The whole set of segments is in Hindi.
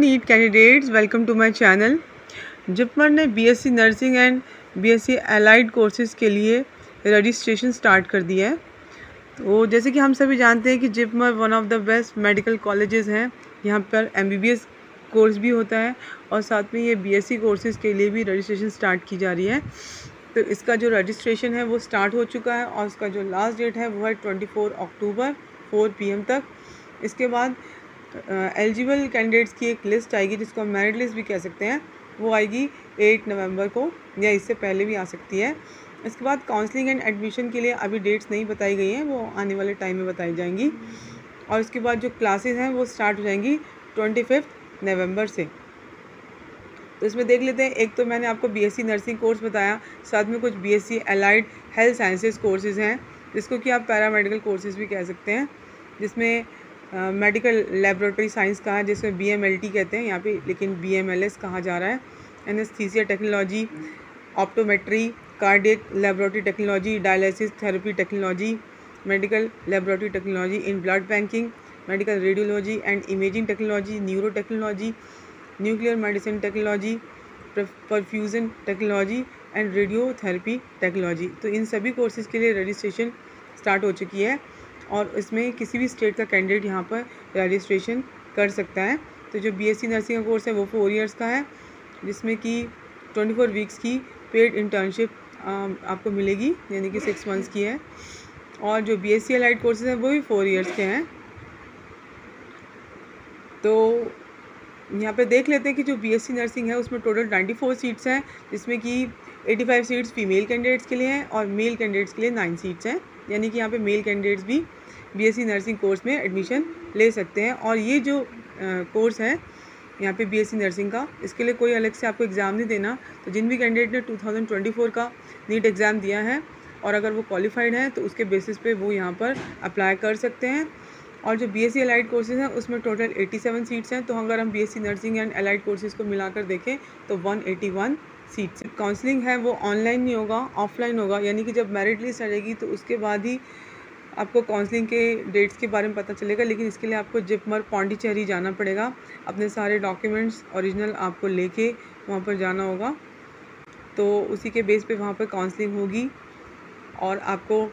NEET candidates, welcome to my channel. JIPMER ने BSc nursing and BSc allied courses के लिए रजिस्ट्रेशन स्टार्ट कर दिया है। तो जैसे कि हम सभी जानते हैं कि JIPMER one of the best medical colleges हैं। यहाँ पर एमबीबीएस कोर्स भी होता है और साथ में ये बीएससी कोर्सेज़ के लिए भी रजिस्ट्रेशन स्टार्ट की जा रही है। तो इसका जो रजिस्ट्रेशन है वो स्टार्ट हो चुका है और उसका जो लास्ट डेट है वो है 24 अक्टूबर 4 PM तक। इसके बाद एलिजिबल कैंडिडेट्स की एक लिस्ट आएगी जिसको हम मेरिट लिस्ट भी कह सकते हैं, वो आएगी 8 नवंबर को या इससे पहले भी आ सकती है। इसके बाद काउंसलिंग एंड एडमिशन के लिए अभी डेट्स नहीं बताई गई हैं, वो आने वाले टाइम में बताई जाएंगी। और इसके बाद जो क्लासेस हैं वो स्टार्ट हो जाएंगी 25 नवंबर से। तो इसमें देख लेते हैं, एक तो मैंने आपको बीएससी नर्सिंग कोर्स बताया, साथ में कुछ BSc allied health sciences courses हैं जिसको कि आप पैरामेडिकल कोर्सेज़ भी कह सकते हैं, जिसमें मेडिकल लेबोरेटरी साइंस का है जिसमें BMLT कहते हैं यहाँ पे, लेकिन BMLS कहा जा रहा है। Anaesthesia technology, optometry, cardiac laboratory technology, dialysis therapy technology, medical laboratory technology in blood banking, medical radiology and imaging technology, neuro technology, nuclear medicine technology, perfusion technology and radiotherapy technology. तो इन सभी कोर्सेज़ के लिए रजिस्ट्रेशन स्टार्ट हो चुकी है और इसमें किसी भी स्टेट का कैंडिडेट यहाँ पर रजिस्ट्रेशन कर सकता है। तो जो बीएससी नर्सिंग का कोर्स है वो 4 इयर्स का है, जिसमें कि 24 वीक्स की पेड इंटर्नशिप आपको मिलेगी, यानी कि 6 मंथ्स की है। और जो बीएससी एलाइड कोर्सेज हैं वो भी 4 इयर्स के हैं। तो यहाँ पे देख लेते हैं कि जो बीएससी नर्सिंग है उसमें टोटल 94 सीट्स हैं, जिसमें कि 85 सीट्स फीमेल कैंडिडेट्स के लिए हैं और मेल कैंडिडेट्स के लिए 9 सीट्स हैं, यानी कि यहाँ पे मेल कैंडिडेट्स भी बीएससी नर्सिंग कोर्स में एडमिशन ले सकते हैं। और ये जो कोर्स है यहाँ पे बीएससी नर्सिंग का, इसके लिए कोई अलग से आपको एग्ज़ाम नहीं देना। तो जिन भी कैंडिडेट ने 2024 का नीट एग्ज़ाम दिया है और अगर वो क्वालिफाइड है तो उसके बेसिस पे वो यहाँ पर अप्लाई कर सकते हैं। और जो बीएससी एलाइड कोर्सेज़ हैं उसमें टोटल 87 सीट्स हैं। तो अगर हम BSc nursing and allied courses को मिलाकर देखें तो 181 सीट्स हैं। काउंसलिंग है वो ऑनलाइन नहीं होगा, ऑफलाइन होगा, यानी कि जब मेरिट लिस्ट आ जाएगी तो उसके बाद ही आपको काउंसलिंग के डेट्स के बारे में पता चलेगा। लेकिन इसके लिए आपको जिपमर पौंडीचेरी जाना पड़ेगा, अपने सारे डॉक्यूमेंट्स ओरिजिनल आपको लेके वहाँ पर जाना होगा। तो उसी के बेस पे वहाँ पर काउंसलिंग होगी और आपको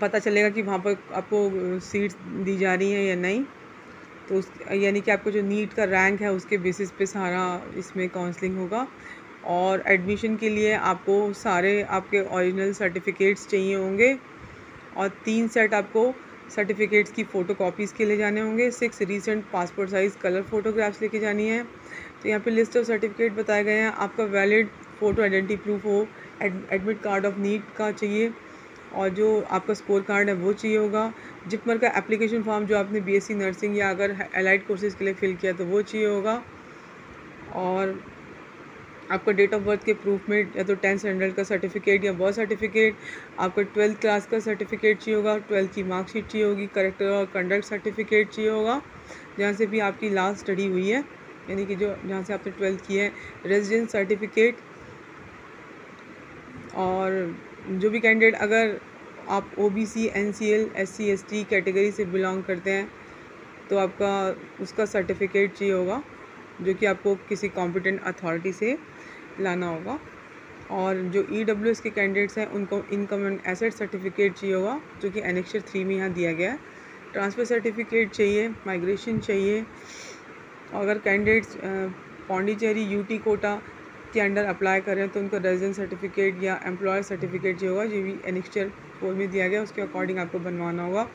पता चलेगा कि वहाँ पर आपको सीट्स दी जा रही हैं या नहीं। तो उस यानी कि आपको जो नीट का रैंक है उसके बेसिस पे सारा इसमें काउंसलिंग होगा। और एडमिशन के लिए आपको सारे आपके ओरिजिनल सर्टिफिकेट्स चाहिए होंगे और 3 सेट आपको सर्टिफिकेट्स की फ़ोटो कॉपीज़ के लिए जाने होंगे, 6 recent passport size colour photographs लेके जानी है। तो यहाँ पे लिस्ट ऑफ सर्टिफिकेट बताए गए हैं। आपका वैलिड फ़ोटो आइडेंटिटी प्रूफ हो, एडमिट कार्ड ऑफ नीट का चाहिए और जो आपका स्कोर कार्ड है वो चाहिए होगा। जिपमर का एप्लीकेशन फॉर्म जो आपने बीएससी नर्सिंग या अगर एलाइड कोर्सेज़ के लिए फ़िल किया तो वो चाहिए होगा। और आपका डेट ऑफ बर्थ के प्रूफ में या तो 10th स्टैंडर्ड का सर्टिफिकेट या बर्थ सर्टिफिकेट, आपका 12th क्लास का सर्टिफिकेट चाहिए होगा, 12th की मार्कशीट चाहिए होगी, करेक्टर और कंडक्ट सर्टिफिकेट चाहिए होगा जहाँ से भी आपकी लास्ट स्टडी हुई है, यानी कि जो जहाँ से आपने 12th की है, रेजिडेंस सर्टिफिकेट। और जो भी कैंडिडेट अगर आप OBC, NCL, SC, ST category से बिलोंग करते हैं तो आपका उसका सर्टिफिकेट चाहिए होगा जो कि आपको किसी कॉम्पिटेंट अथॉरिटी से लाना होगा। और जो EWS के कैंडिडेट्स हैं उनको इनकम एंड एसेट सर्टिफिकेट चाहिए होगा जो कि एनेक्सर 3 में यहाँ दिया गया है। ट्रांसफ़र सर्टिफिकेट चाहिए, माइग्रेशन चाहिए। अगर कैंडिडेट्स पौंडीचेरी UT कोटा के अंडर अप्लाई करें तो उनको रेजिडेंस सर्टिफिकेट या एम्प्लॉयर सर्टिफिकेट चाहिए होगा जो भी एनेक्सर 4 में दिया गया, उसके अकॉर्डिंग आपको बनवाना होगा।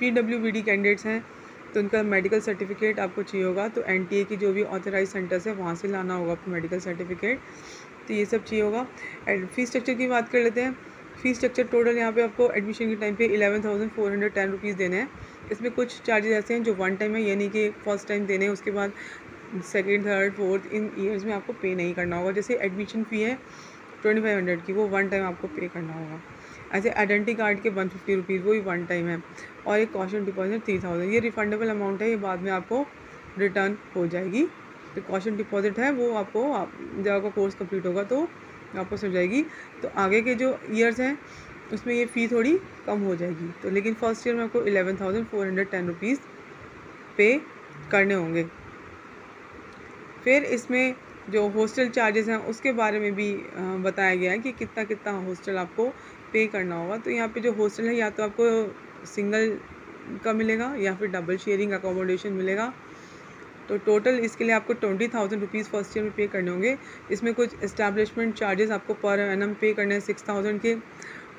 PWBD कैंडिडेट्स हैं तो उनका मेडिकल सर्टिफिकेट आपको चाहिए होगा, तो NTA की जो भी ऑथराइज सेंटर्स है वहाँ से लाना होगा आपको मेडिकल सर्टिफिकेट। तो ये सब चाहिए होगा। फ़ीस स्ट्रक्चर की बात कर लेते हैं। फ़ीस स्ट्रक्चर टोटल यहाँ पे आपको एडमिशन के टाइम पे 11,410 रुपीज़ देने हैं। इसमें कुछ चार्जेस ऐसे हैं जो 1 टाइम है, यानी कि फर्स्ट टाइम देने हैं, उसके बाद 2nd, 3rd, 4th इन ईयर्स में आपको पे नहीं करना होगा। जैसे एडमिशन फ़ी है 2500 की, वो 1 टाइम आपको पे करना होगा। ऐसे आइडेंटिटी कार्ड के 150 रुपीज़, वो भी 1 टाइम है। और एक कॉशन डिपॉजिट 3000, ये रिफंडेबल अमाउंट है, ये बाद में आपको रिटर्न हो जाएगी। तो कॉशन डिपॉजिट है वो आपको जब आपका कोर्स कंप्लीट होगा तो वापस हो जाएगी। तो आगे के जो ईयर्स हैं उसमें ये फ़ी थोड़ी कम हो जाएगी। तो लेकिन फर्स्ट ईयर में आपको 11,410 रुपीज़ पे करने होंगे। फिर इसमें जो हॉस्टल चार्जेस हैं उसके बारे में भी बताया गया है कि कितना कितना हॉस्टल आपको पे करना होगा। तो यहाँ पे जो हॉस्टल है या तो आपको सिंगल का मिलेगा या फिर डबल शेयरिंग अकोमोडेशन मिलेगा। तो टोटल इसके लिए आपको 20,000 रुपीज़ फर्स्ट ईयर में पे करने होंगे। इसमें कुछ इस्टेब्लिशमेंट चार्जेस आपको पर एनम पे करने हैं 6,000 के।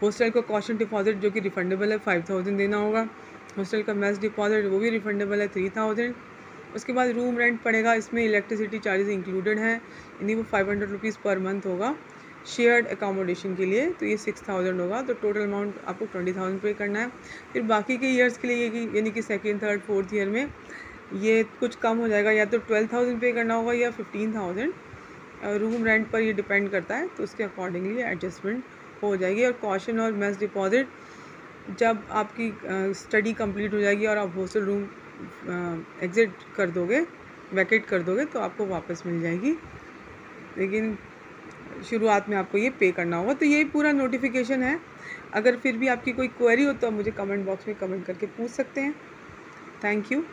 हॉस्टल का कॉशन डिपॉजिट जो कि रिफंडेबल है 5,000 देना होगा। हॉस्टल का मेस डिपॉजिट वो भी रिफंडेबल है 3,000। उसके बाद रूम रेंट पड़ेगा, इसमें इलेक्ट्रिसिटी चार्जेस इंक्लूडेड हैं, यानी वो 500 रुपीज़ पर मंथ होगा शेयर्ड अकोमोडेशन के लिए। तो ये 6,000 होगा। तो टोटल अमाउंट आपको 20,000 पे करना है। फिर बाकी के ईयर्स के लिए यानी कि सेकेंड थर्ड फोर्थ ईयर में ये कुछ कम हो जाएगा, या तो 12,000 पे करना होगा या 15,000। रूम रेंट पर ये डिपेंड करता है, तो उसके अकॉर्डिंगली एडजस्टमेंट हो जाएगी। और कॉशन और मेस डिपॉजिट जब आपकी स्टडी कंप्लीट हो जाएगी और आप हॉस्टल रूम एग्ज़िट कर दोगे, वैकेट कर दोगे, तो आपको वापस मिल जाएगी, लेकिन शुरुआत में आपको ये पे करना होगा। तो ये पूरा नोटिफिकेशन है। अगर फिर भी आपकी कोई क्वेरी हो तो आप मुझे कमेंट बॉक्स में कमेंट करके पूछ सकते हैं। Thank you.